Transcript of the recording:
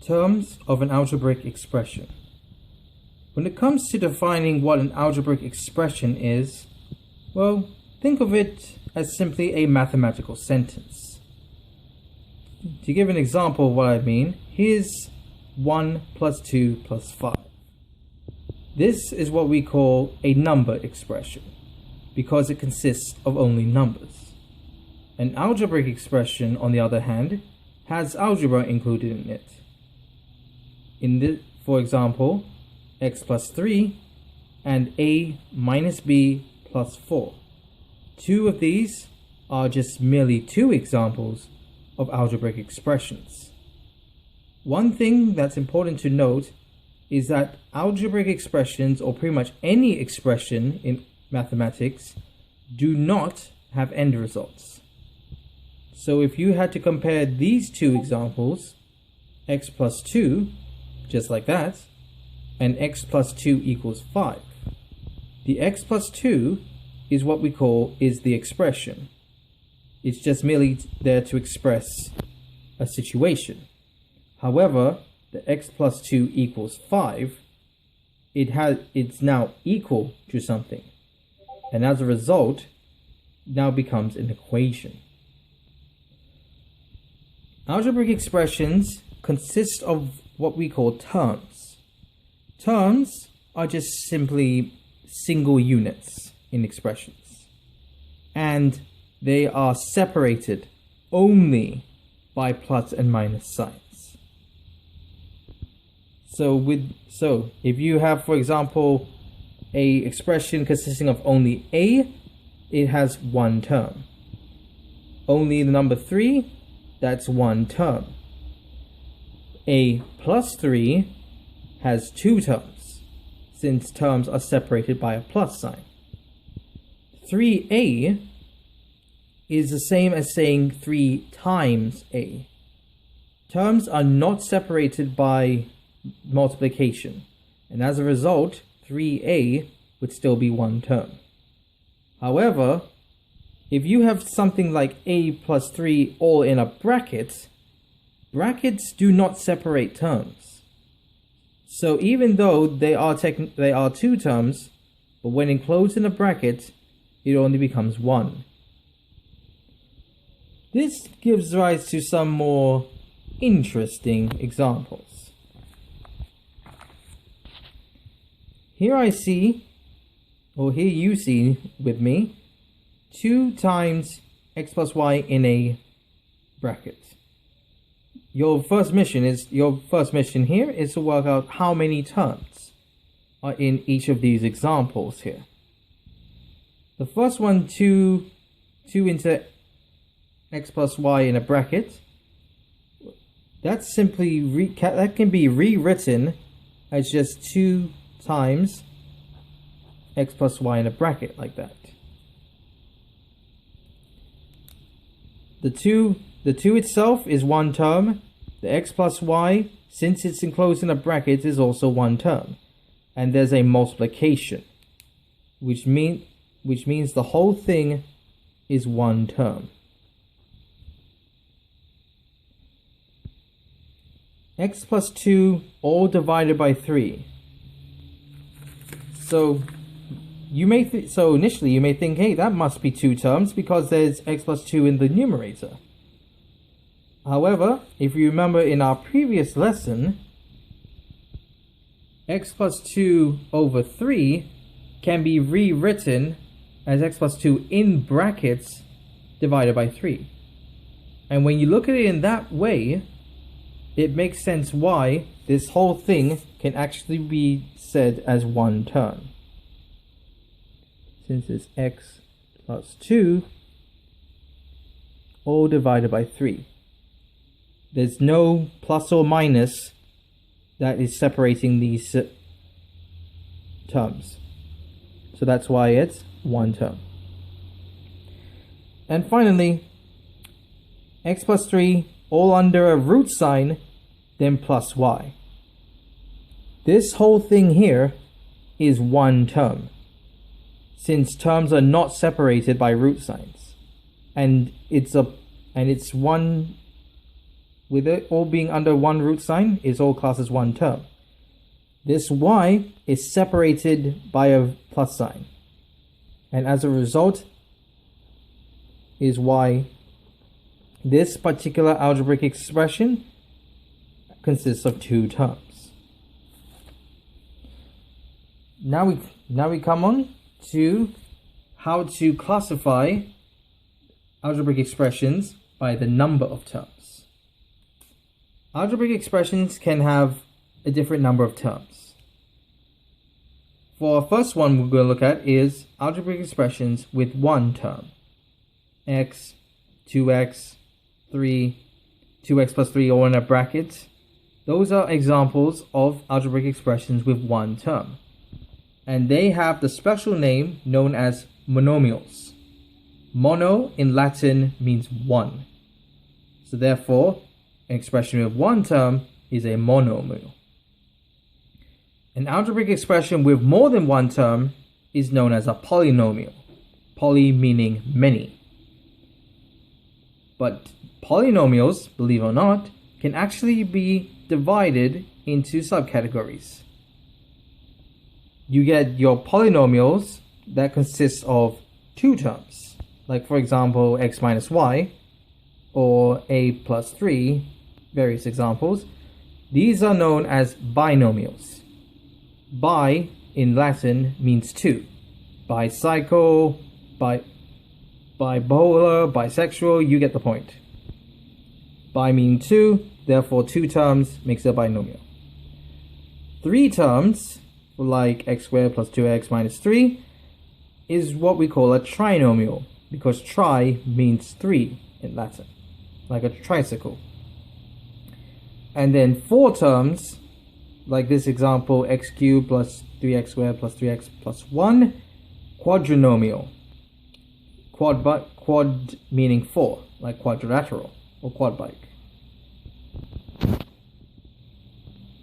Terms of an algebraic expression. When it comes to defining what an algebraic expression is, well, think of it as simply a mathematical sentence. To give an example of what I mean, here's 1 plus 2 plus 5. This is what we call a number expression, because it consists of only numbers. An algebraic expression, on the other hand, has algebra included in it. For example, x plus 3 and a minus b plus 4. Two of these are just merely two examples of algebraic expressions. One thing that's important to note is that algebraic expressions, or pretty much any expression in mathematics, do not have end results. So if you had to compare these two examples, x plus 2, just like that, and x plus 2 equals 5. The x plus 2 is what we call the expression. It's just merely there to express a situation. However, the x plus 2 equals 5, it's now equal to something, and as a result, now becomes an equation. Algebraic expressions consist of what we call terms. Terms are just simply single units in expressions, and they are separated only by plus and minus signs. So if you have, for example, a expression consisting of only a, it has one term. Only the number 3, that's one term. A plus 3 has two terms, since terms are separated by a plus sign. 3a is the same as saying 3 times a. Terms are not separated by multiplication, and as a result, 3a would still be one term. However, if you have something like a plus 3 all in a bracket, brackets do not separate terms. So even though they are two terms, but when enclosed in a bracket, it only becomes one. This gives rise to some more interesting examples. Here you see with me 2 times x plus y in a bracket. Your first mission here is to work out how many terms are in each of these examples here. The first one, 2 into x plus y in a bracket, that can be rewritten as just 2 times x plus y in a bracket, like that. The 2 itself is one term. The x plus y, since it's enclosed in a bracket, is also one term. And there's a multiplication, which means the whole thing is one term. X plus 2 all divided by 3. So initially you may think, hey, that must be 2 terms because there's x plus 2 in the numerator. However, if you remember in our previous lesson, x plus 2 over 3 can be rewritten as x plus 2 in brackets divided by 3. And when you look at it in that way, it makes sense why this whole thing can actually be said as one term. Since it's x plus 2 all divided by 3. There's no plus or minus that is separating these terms. So that's why it's one term. And finally, x plus 3 all under a root sign, then plus y. This whole thing here is one term, since terms are not separated by root signs, and it's one with it all being under one root sign, is all classed as one term. This y is separated by a plus sign, and as a result is why this particular algebraic expression consists of two terms. Now we come on to how to classify algebraic expressions by the number of terms. Algebraic expressions can have a different number of terms. For our first one we're going to look at is algebraic expressions with one term. X, 2x, 3, 2x plus 3 or in a bracket. Those are examples of algebraic expressions with one term. And they have the special name known as monomials. Mono in Latin means one. So therefore, an expression with one term is a monomial. An algebraic expression with more than one term is known as a polynomial. Poly meaning many. But polynomials, believe it or not, can actually be divided into subcategories. You get your polynomials that consist of two terms, like for example x minus y or a plus 3, various examples. These are known as binomials. Bi in Latin means two. Bicycle, bipolar, bisexual, you get the point. Bi meaning two, therefore two terms makes a binomial. Three terms, like x squared plus 2x minus 3, is what we call a trinomial, because tri means three in Latin, like a tricycle. And then four terms, like this example, x cubed plus 3x squared plus 3x plus 1, quadrinomial. Quad meaning four, like quadrilateral or quad bike.